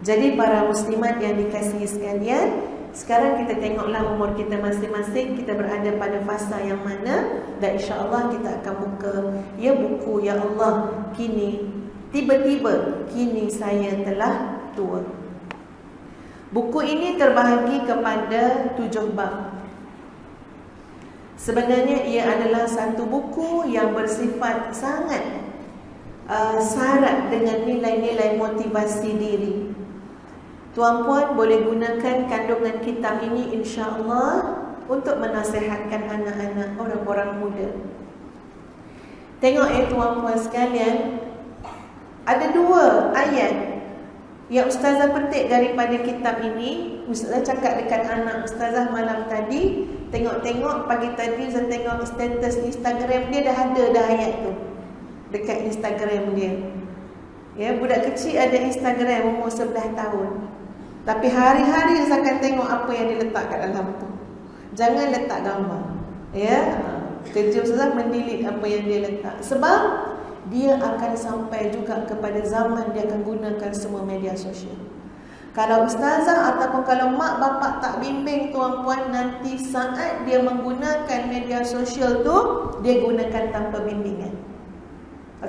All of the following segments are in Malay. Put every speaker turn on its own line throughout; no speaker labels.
Jadi para muslimat yang dikasihi sekalian, sekarang kita tengoklah umur kita masing-masing, kita berada pada fasa yang mana, dan insya-Allah kita akan buka buku Ya Allah kini tiba-tiba kini saya telah tua. Buku ini terbahagi kepada 7 bab. Sebenarnya ia adalah satu buku yang bersifat sangat syarat dengan nilai-nilai motivasi diri. Tuan-puan boleh gunakan kandungan kitab ini insya-Allah untuk menasihatkan anak-anak, orang-orang muda. Tengok tuan-puan sekalian, ada 2 ayat yang ustazah petik daripada kitab ini. Ustazah cakap dekat anak ustazah malam tadi, tengok-tengok pagi tadi saya tengok status Instagram dia, dah ada dah ayat tu dekat Instagram dia. Ya, budak kecil ada Instagram umur 11 tahun. Tapi hari-hari saya akan tengok apa yang dia letak kat dalam tu. Jangan letak gambar. Ya, kerja ustazah mendelete apa yang dia letak. Sebab dia akan sampai juga kepada zaman dia akan gunakan semua media sosial. Kalau ustazah ataupun kalau mak bapak tak bimbing tuan-puan, nanti saat dia menggunakan media sosial tu, dia gunakan tanpa bimbingan.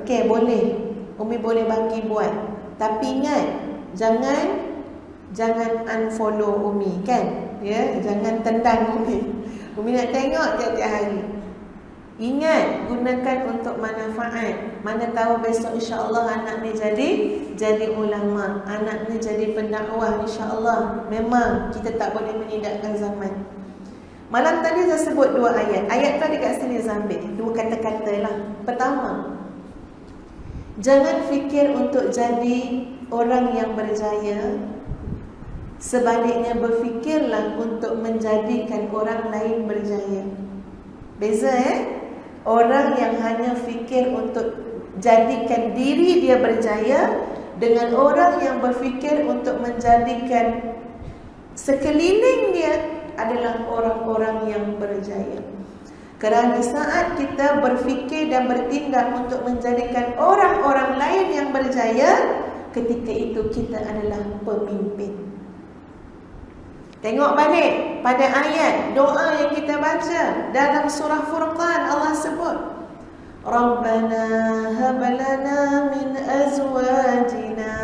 Okey, boleh. Umi boleh bagi buat. Tapi ingat, jangan unfollow Umi kan? Ya, jangan tendang Umi. Umi nak tengok tiap-tiap hari. Ingat, gunakan untuk manfaat. Mana tahu besok insya-Allah anak ni jadi ulama, anak ni jadi pendakwah insya-Allah. Memang kita tak boleh menidakkan zaman. Malam tadi saya sebut 2 ayat. Ayat tu ada kat sini saya ambil 2 kata-kata lah. Pertama, jangan fikir untuk jadi orang yang berjaya. Sebaliknya berfikirlah untuk menjadikan orang lain berjaya. Beza Orang yang hanya fikir untuk jadikan diri dia berjaya, dengan orang yang berfikir untuk menjadikan sekeliling dia adalah orang-orang yang berjaya. Kerana saat kita berfikir dan bertindak untuk menjadikan orang-orang lain yang berjaya, ketika itu kita adalah pemimpin. Tengok balik pada ayat doa yang kita baca dalam surah Furqan. Allah sebut, Rabbana hab lana min azwajina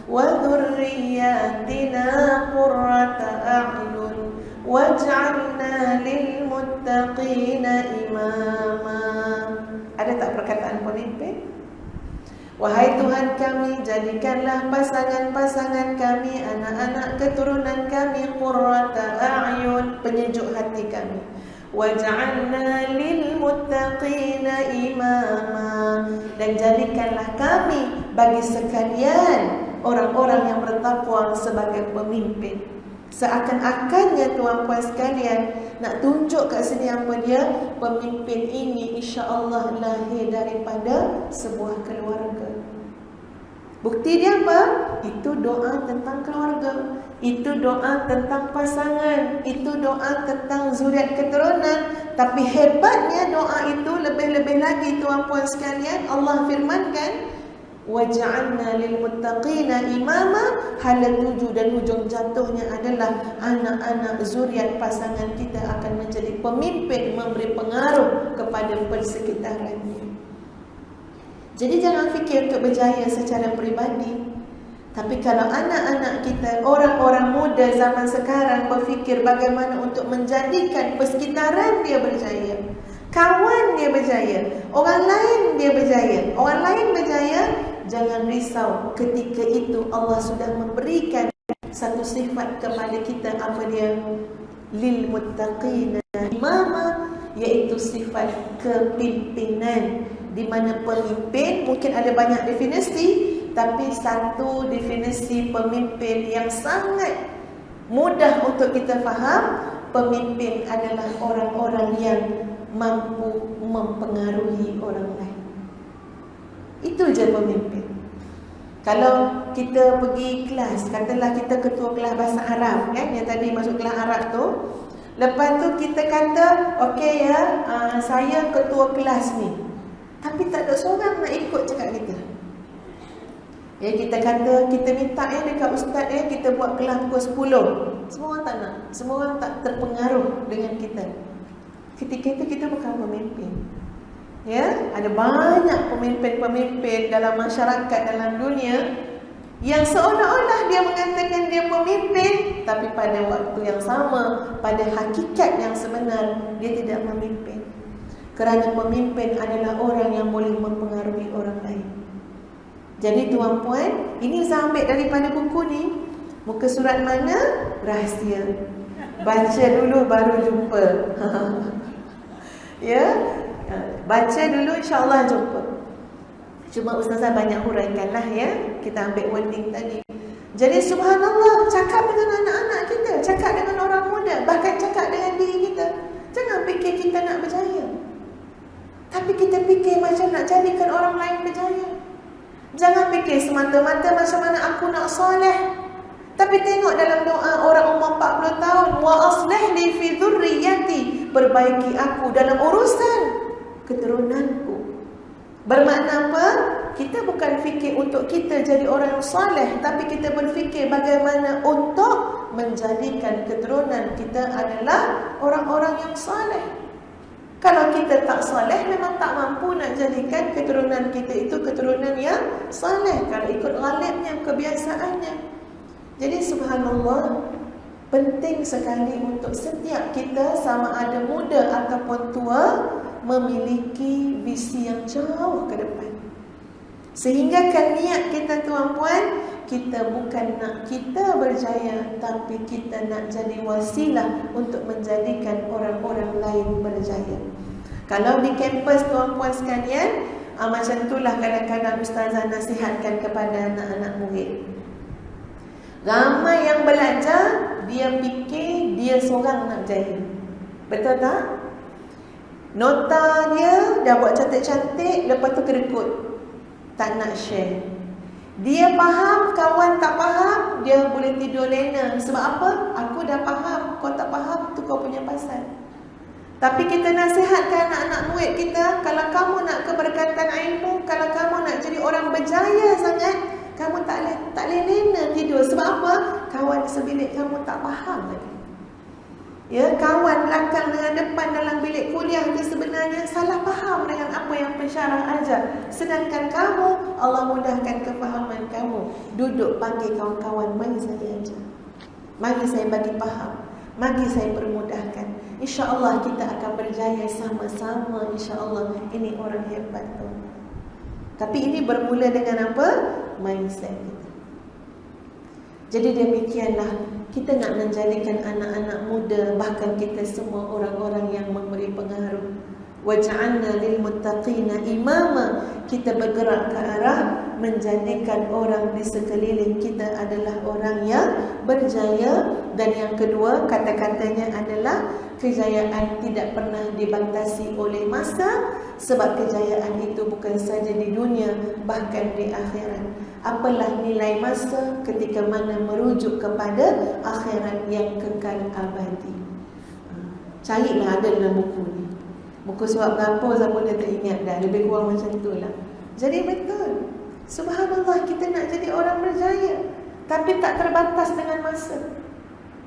wa dhurriyyatina qurrata a'yun waj'alna lil muttaqina imama. Ada tak perkataan pemimpin? Wahai Tuhan kami, jadikanlah pasangan-pasangan kami, anak-anak keturunan kami qurrata a'yun, penyejuk hati kami. Waj'alna lil muttaqina imama, dan jadikanlah kami bagi sekalian orang-orang yang bertakwa sebagai pemimpin. Seakan-akannya tuan-puan sekalian nak tunjuk kat sini apa dia? Pemimpin ini insya-Allah lahir daripada sebuah keluarga. Bukti dia apa? Itu doa tentang keluarga, itu doa tentang pasangan, itu doa tentang zuriat keturunan. Tapi hebatnya doa itu lebih-lebih lagi tuan-puan sekalian, Allah firmankan waj'alna lil muttaqina imama. Hala 7 dan hujung jatuhnya adalah anak-anak zuriat pasangan kita akan menjadi pemimpin, memberi pengaruh kepada persekitarannya. Jadi jangan fikir untuk berjaya secara peribadi. Tapi kalau anak-anak kita, orang-orang muda zaman sekarang berfikir bagaimana untuk menjadikan persekitaran dia berjaya, kawan dia berjaya, orang lain dia berjaya, orang lain berjaya, jangan risau. Ketika itu Allah sudah memberikan satu sifat kepada kita, apa dia? Lil muttaqina imama, iaitu sifat kepimpinan. Di mana pemimpin mungkin ada banyak definisi, tapi satu definisi pemimpin yang sangat mudah untuk kita faham, pemimpin adalah orang-orang yang mampu mempengaruhi orang lain. Itu je pemimpin. Kalau kita pergi kelas, katalah kita ketua kelas bahasa Arab kan, yang tadi masuk kelas Arab tu, lepas tu kita kata okey ya, saya ketua kelas ni, tapi tak ada seorang nak ikut cakap kita. Ya, kita kata, kita minta dekat ustaz kita buat kelas pukul 10. Semua orang tak nak. Semua orang tak terpengaruh dengan kita. Ketika itu kita bukan pemimpin. Ya, ada banyak pemimpin-pemimpin dalam masyarakat, dalam dunia yang seolah-olah dia mengatakan dia pemimpin, tapi pada waktu yang sama, pada hakikat yang sebenar, dia tidak memimpin. Kerana pemimpin adalah orang yang boleh mempengaruhi orang lain. Jadi tuan-puan, ini saya ambil daripada buku ni. Muka surat mana? Rahsia. Baca dulu baru jumpa. Ya, baca dulu, insya-Allah jumpa. Cuma ustazah banyak huraikanlah ya. Kita ambil wording tadi. Jadi subhanallah, cakap dengan anak-anak kita, cakap dengan orang muda, bahkan cakap dengan diri kita. Jangan fikir kita nak berjaya, tapi kita fikir macam nak jadikan orang lain berjaya. Jangan fikir semata-mata macam mana aku nak soleh, tapi tengok dalam doa orang umur 40 tahun, wa aslih li fi dzurriyyati, perbaiki aku dalam urusan keturunanku. Bermakna apa? Kita bukan fikir untuk kita jadi orang yang soleh, tapi kita berfikir bagaimana untuk menjadikan keturunan kita adalah orang-orang yang soleh. Kalau kita tak soleh, memang tak mampu nak jadikan keturunan kita itu keturunan yang soleh, kalau ikut ghalibnya, kebiasaannya. Jadi subhanallah, penting sekali untuk setiap kita, sama ada muda ataupun tua, memiliki visi yang jauh ke depan. Sehinggakan niat kita tuan-puan, kita bukan nak kita berjaya, tapi kita nak jadi wasilah untuk menjadikan orang-orang lain berjaya. Kalau di kampus tuan-puan sekalian, macam itulah kadang-kadang ustazah nasihatkan kepada anak-anak murid. Ramai yang belajar, dia fikir dia seorang nak jaya. Betul tak? Nota dia dah buat cantik-cantik, lepas tu kedekut, tak nak share. Dia faham, kawan tak faham, dia boleh tidur lena. Sebab apa? Aku dah faham, kau tak faham, tu kau punya pasal. Tapi kita nasihatkan anak-anak murid kita, kalau kamu nak keberkatan ilmu, kalau kamu nak jadi orang berjaya sangat, kamu tak boleh lena tidur. Sebab apa? Kawan sebilik kamu tak faham lagi. Ya, kawan belakang dengan depan dalam bilik kuliah itu sebenarnya salah faham dengan apa yang pensyarah ajar. Sedangkan kamu, Allah mudahkan kefahaman kamu. Duduk panggil kawan-kawan, mari saya ajar, mari saya bagi faham, mari saya permudahkan. InsyaAllah kita akan berjaya sama-sama. InsyaAllah, ini orang hebat tu. Tapi ini bermula dengan apa? Mindset kita. Jadi demikianlah, kita nak menjadikan anak-anak muda, bahkan kita semua orang-orang yang memberi pengaruh. Waj'alna lil muttaqina imama, kita bergerak ke arah menjadikan orang di sekeliling kita adalah orang yang berjaya. Dan yang kedua, kata-katanya adalah kejayaan tidak pernah dibatasi oleh masa, sebab kejayaan itu bukan saja di dunia, bahkan di akhirat. Apalah nilai masa ketika mana merujuk kepada akhirat yang kekal abadi. Carilah ada dalam buku ni. Buku surat berapa saya pun dah tak ingat dah. Lebih kurang macam itulah. Jadi betul, subhanallah, kita nak jadi orang berjaya, tapi tak terbatas dengan masa.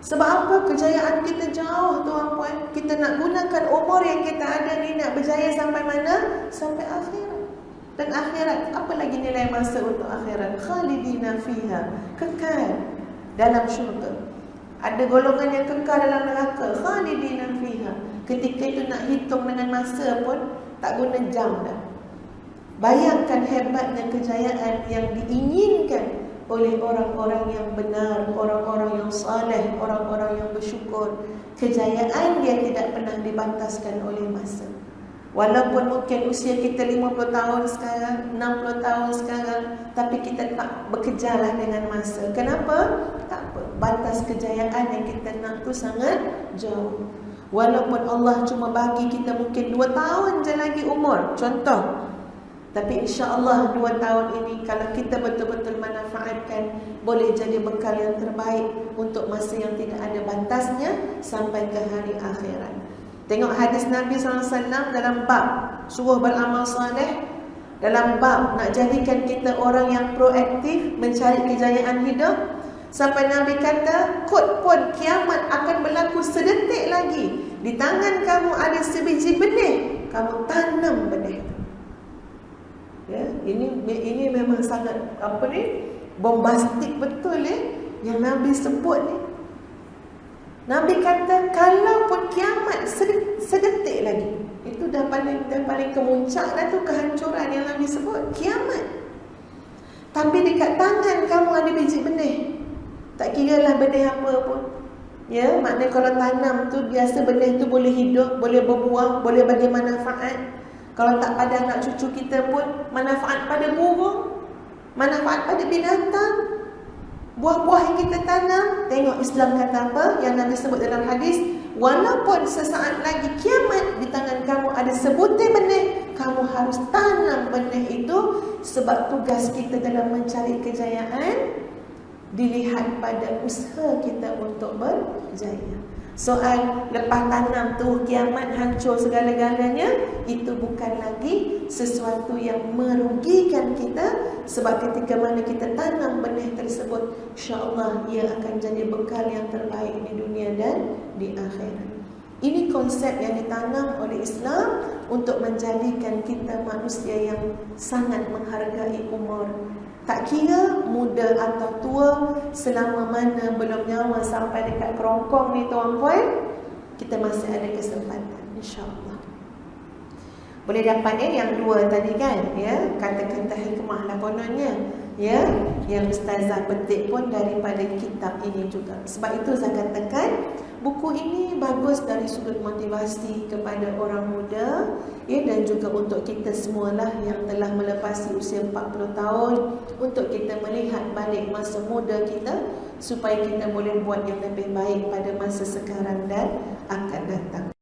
Sebab apa? Kejayaan kita jauh tuan-puan. Kita nak gunakan umur yang kita ada ni nak berjaya sampai mana? Sampai akhirat. Dan akhirat, apa lagi nilai masa untuk akhirat? Khalidina fiha, kekal dalam syurga. Ada golongan yang kekal dalam neraka, khalidina fiha. Ketika itu nak hitung dengan masa pun tak guna jam dah. Bayangkan hebatnya kejayaan yang diinginkan oleh orang-orang yang benar, orang-orang yang saleh, orang-orang yang bersyukur. Kejayaan dia tidak pernah dibataskan oleh masa. Walaupun mungkin usia kita 50 tahun sekarang, 60 tahun sekarang, tapi kita tak berkejarlah dengan masa. Kenapa? Tak apa. Batas kejayaan yang kita nak tu sangat jauh. Walaupun Allah cuma bagi kita mungkin 2 tahun je lagi umur, contoh. Tapi insya-Allah 2 tahun ini kalau kita betul-betul manfaatkan, boleh jadi bekal yang terbaik untuk masa yang tidak ada batasnya sampai ke hari akhirat. Tengok hadis Nabi SAW dalam bab suruh beramal soleh. dalam bab nak jadikan kita orang yang proaktif mencari kejayaan hidup. Sampai Nabi kata, kot pun kiamat akan berlaku sedetik lagi. Di tangan kamu ada sebiji benih, kamu tanam benih itu. Ya, ini memang sangat bombastik betul yang Nabi sebut ni. Nabi kata kalau pun kiamat sedetik lagi, itu dah paling kemuncak dah tu kehancuran yang Nabi sebut, kiamat. Tapi dekat tangan kamu ada biji benih. Tak kira lah benih apa pun. Ya, maknanya kalau tanam tu biasa benih tu boleh hidup, boleh berbuah, boleh bagi manfaat. Kalau tak pada anak cucu kita pun, manfaat pada burung, manfaat pada binatang. Buah-buah yang kita tanam, tengok Islam kata apa yang Nabi sebut dalam hadis, walaupun sesaat lagi kiamat, di tangan kamu ada sebutir benih, kamu harus tanam benih itu. Sebab tugas kita dalam mencari kejayaan dilihat pada usaha kita untuk berjaya. Soal lepas tanam tu kiamat hancur segala-galanya, itu bukan lagi sesuatu yang merugikan kita. Sebab ketika mana kita tanam benih tersebut, insya-Allah ia akan jadi bekal yang terbaik di dunia dan di akhirat. Ini konsep yang ditanam oleh Islam untuk menjadikan kita manusia yang sangat menghargai umur. Tak kira muda atau tua, selama mana belum nyawa sampai dekat kerongkong ni tuan-puan, kita masih ada kesempatan, insya-Allah. Boleh dapat yang dua tadi kan, ya, kata-kata hikmah lah kononnya, ya, yang Ustazah petik pun daripada kitab ini juga. Sebab itu saya katakan buku ini bagus dari sudut motivasi kepada orang muda, ya, dan juga untuk kita semualah yang telah melepasi usia 40 tahun, untuk kita melihat balik masa muda kita supaya kita boleh buat yang lebih baik pada masa sekarang dan akan datang.